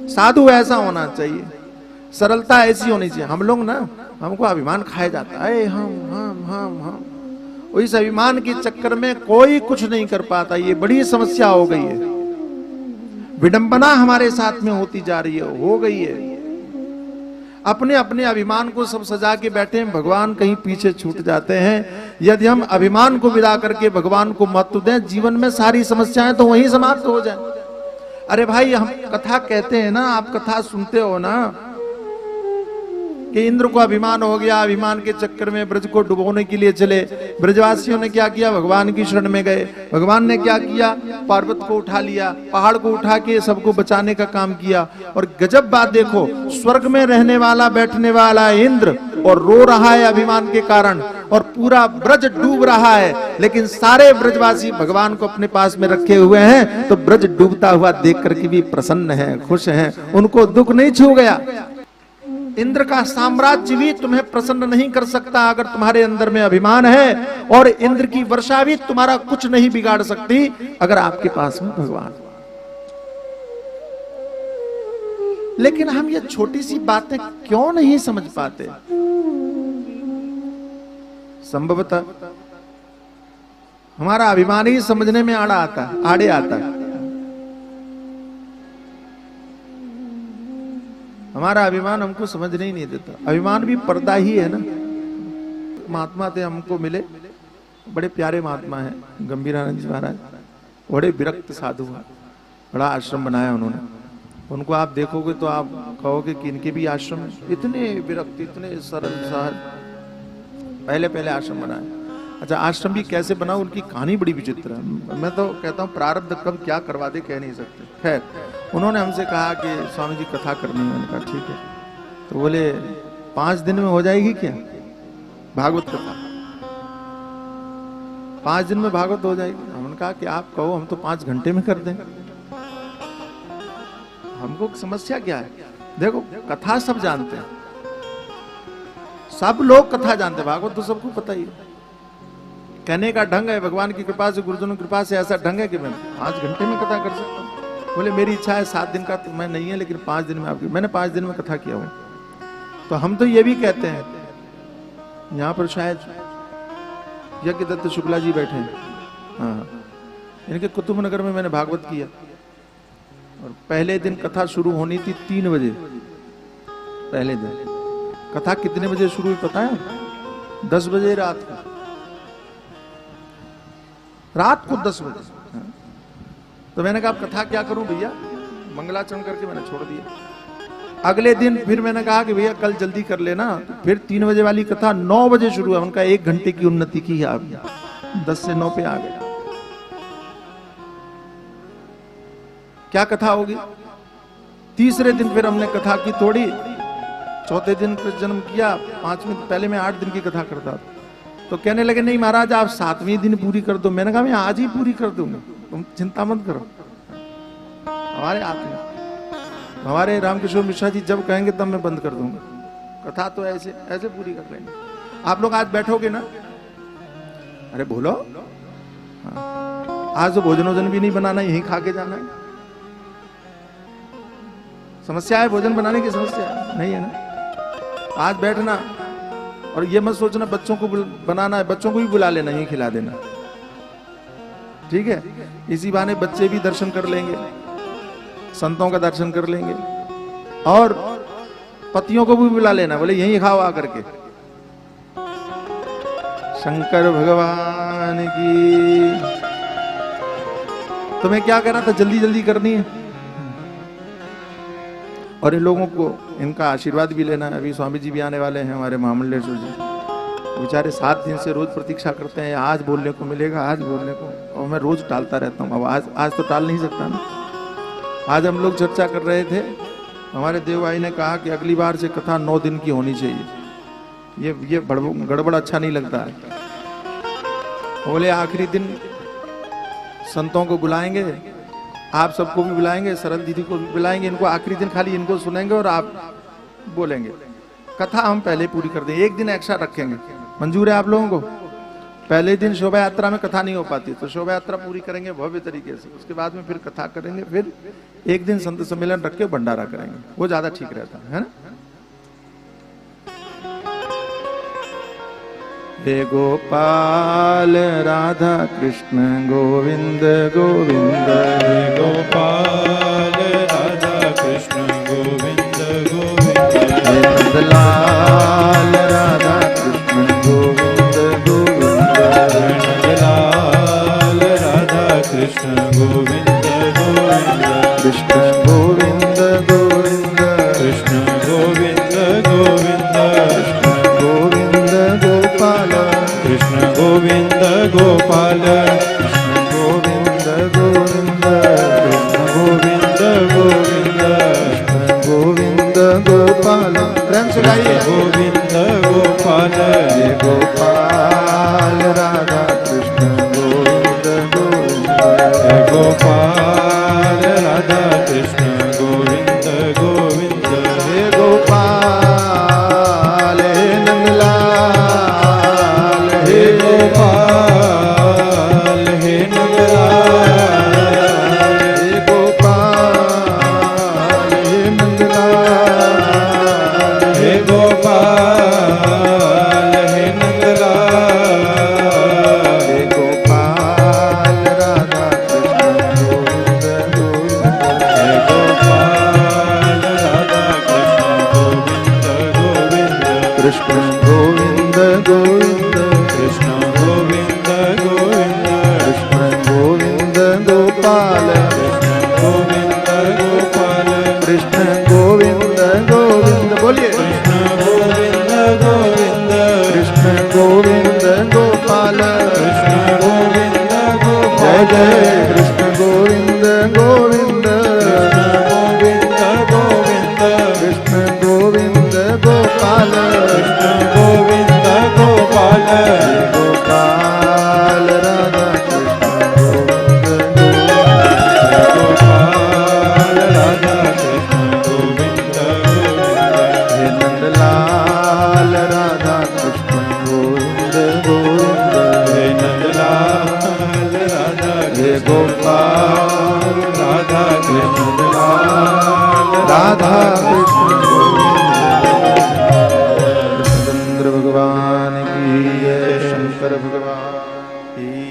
साधु ऐसा होना चाहिए, सरलता ऐसी होनी चाहिए। हम लोग ना, हमको अभिमान खाया जाता है, हम इस अभिमान के चक्कर में कोई कुछ नहीं कर पाता। ये बड़ी समस्या हो गई है, विडंबना हमारे साथ में होती जा रही है, हो गई है। अपने अपने अभिमान को सब सजा के बैठे हैं, भगवान कहीं पीछे छूट जाते हैं। यदि हम अभिमान को विदा करके भगवान को महत्व दें, जीवन में सारी समस्याएं तो वहीं समाप्त हो जाए। अरे भाई, हम कथा कहते हैं ना, आप कथा सुनते हो ना, कि इंद्र को अभिमान हो गया, अभिमान के चक्कर में ब्रज को डुबोने के लिए चले। ब्रजवासियों ने क्या किया, भगवान की शरण में गए। भगवान ने क्या किया, पर्वत को उठा लिया, पहाड़ को उठा के सबको बचाने का काम किया। और गजब बात देखो, स्वर्ग में रहने वाला बैठने वाला इंद्र और रो रहा है अभिमान के कारण, और पूरा ब्रज डूब रहा है, लेकिन सारे ब्रजवासी भगवान को अपने पास में रखे हुए हैं, तो ब्रज डूबता हुआ देख करके भी प्रसन्न है, खुश हैं, उनको दुख नहीं छू गया। इंद्र का साम्राज्य भी तुम्हें प्रसन्न नहीं कर सकता अगर तुम्हारे अंदर में अभिमान है, और इंद्र की वर्षा भी तुम्हारा कुछ नहीं बिगाड़ सकती अगर आपके पास में भगवान। लेकिन हम ये छोटी सी बातें क्यों नहीं समझ पाते? संभवतः हमारा अभिमान ही समझने में आड़े आता है। हमारा अभिमान हमको समझने ही नहीं देता। अभिमान भी पर्दा ही है ना। महात्मा थे, हमको मिले, बड़े प्यारे महात्मा हैं, गंभीरानंद जी महाराज, बड़े विरक्त साधु हैं, बड़ा आश्रम बनाया उन्होंने। उनको आप देखोगे तो आप कहोगे कि इनके भी आश्रम इतने विरक्त, इतने सरल सहज, पहले आश्रम बनाए। अच्छा, आश्रम भी कैसे बना, उनकी कहानी बड़ी विचित्र है। मैं तो कहता हूँ प्रारब्ध कब क्या करवा दे कह नहीं सकते। खैर, उन्होंने हमसे कहा कि स्वामी जी कथा करनी है। मैंने कहा ठीक है। तो बोले 5 दिन में हो जाएगी क्या भागवत कथा? 5 दिन में भागवत हो जाएगी? हमने कहा कि आप कहो, हम तो 5 घंटे में कर दें। हमको समस्या क्या है? देखो, कथा सब जानते हैं, सब लोग कथा जानते हैं, भागवत तो सबको पता ही है। कहने का ढंग है, भगवान की कृपा से, गुरुजनों की कृपा से ऐसा ढंग है कि मैं 5 घंटे में कथा कर सकता हूँ। बोले मेरी इच्छा है 7 दिन का, तो मैं नहीं है, लेकिन 5 दिन में आपकी। मैंने 5 दिन में कथा किया हूँ। तो हम तो ये भी कहते हैं, यहाँ पर शायद यज्ञदत्त शुक्ला जी बैठे हैं, हाँ, इनके कुतुबनगर में मैंने भागवत किया। और पहले दिन कथा शुरू होनी थी 3 बजे। पहले दिन कथा कितने बजे शुरू हुई पता है? 10 बजे रात को 10 बजे। तो मैंने कहा अब कथा क्या करूं भैया, मंगलाचरण करके मैंने छोड़ दिया। अगले दिन फिर मैंने कहा कि भैया कल जल्दी कर लेना। फिर 3 बजे वाली कथा 9 बजे शुरू है। उनका 1 घंटे की उन्नति की है, आप 10 से 9 पे आ गए। क्या कथा होगी? तीसरे दिन फिर हमने कथा की थोड़ी, चौथे दिन कृष्ण जन्म किया, 5वें पहले मैं 8 दिन की कथा करता था। तो कहने लगे नहीं महाराज आप 7वें दिन पूरी कर दो। मैंने कहा मैं आज ही पूरी कर दूंगा, तुम चिंता मत करो। हमारे हाथ में, हमारे रामकिशोर मिश्रा जी जब कहेंगे तब मैं बंद कर दूंगा कथा। तो ऐसे ऐसे पूरी कर लेंगे। आप लोग आज बैठोगे ना, अरे बोलो, हाँ। आज तो भोजन वोजन भी नहीं बनाना, यहीं खा के जाना है। समस्या है भोजन बनाने की? समस्या नहीं है ना। आज बैठना, और ये मत सोचना बच्चों को बनाना है, बच्चों को भी बुला लेना, यहीं खिला देना, ठीक है? इसी बहाने बच्चे भी दर्शन कर लेंगे, संतों का दर्शन कर लेंगे, और पतियों को भी बुला लेना, बोले यहीं खाओ आकर के। शंकर भगवान की। तुम्हें क्या करना था, जल्दी जल्दी करनी है, और इन लोगों को इनका आशीर्वाद भी लेना है। अभी स्वामी जी भी आने वाले हैं, हमारे महामंडलेश्वर जी, बेचारे 7 दिन से रोज प्रतीक्षा करते हैं, आज बोलने को मिलेगा, आज बोलने को, और मैं रोज टालता रहता हूँ। अब आज तो टाल नहीं सकता ना। आज हम लोग चर्चा कर रहे थे, हमारे देव भाई ने कहा कि अगली बार से कथा 9 दिन की होनी चाहिए। ये गड़बड़ अच्छा नहीं लगता है। बोले आखिरी दिन संतों को बुलाएंगे, आप सबको भी बुलाएंगे, सरल दीदी को भी बुलाएंगे, इनको आखिरी दिन खाली इनको सुनेंगे और आप बोलेंगे। कथा हम पहले पूरी कर दें, 1 दिन एक्स्ट्रा रखेंगे। मंजूर है आप लोगों को? पहले दिन शोभा यात्रा में कथा नहीं हो पाती, तो शोभा यात्रा पूरी करेंगे भव्य तरीके से, उसके बाद में फिर कथा करेंगे, फिर एक दिन संत सम्मेलन रख के भंडारा करेंगे, वो ज्यादा ठीक रहता है ना। हे गोपाल राधा कृष्ण गोविंद गोविंद, हे गोपाल राधा कृष्ण गोविंद गोविंद, हे नंदलाल राधा कृष्ण गोविंद गोविंद, हे नंदलाल राधा कृष्ण गोविंद गोविंद, कृष्ण गोविंद गोविंद, कृष्ण गोविंद गोविंद, गोविंद गोपाल, कृष्ण गोविंद गोपाल, कृष्ण गोविंद गोविंद, कृष्ण गोविंद गोविंद, कृष्ण गोविंद गोपाल। प्रेम से गाइए, गोविंद गोपाल, हे गोपाल राधा कृष्ण गोविंद गोविंद, हे गोपाल राधा कृष्ण गोविंद गोविंद, हे गोपाल हे नंदलाल, हे गोपाल हे नंदलाल, हे गोपाल हे नंदलाल, हे गोपाल हे नंदलाल, हे गोपाल राधा कृष्ण गोविंद गोविंद, हे गोपाल राधा कृष्ण गोविंद गोविंद, कृष्ण गोविंद गोविंद, कृष्ण गोविंद गोविंद, कृष्ण गोविंद गोपाल, कृष्ण गोविंद गोपाल, कृष्ण गोविंद गोविंद, बोलिए कृष्ण गोविंद गोविंद, कृष्ण गोविंद गोपाल, कृष्ण गोविंद गोपाल, जय जय कृष्ण गोविंद गोविंद, कृष्ण गोविंद गोविंद, कृष्ण गोविंद गोपाल, कृष्ण गोविंद गोपाल, गोपाल राधा कृष्ण गोविंद गोविंद, गोपाल राधा कृष्ण गोविंद गोविंद, हे नंदलाल राधा कृष्ण गोविंद गोविंद, हे नंदलाल राधा हे गोपाल राधा कृष्ण राधा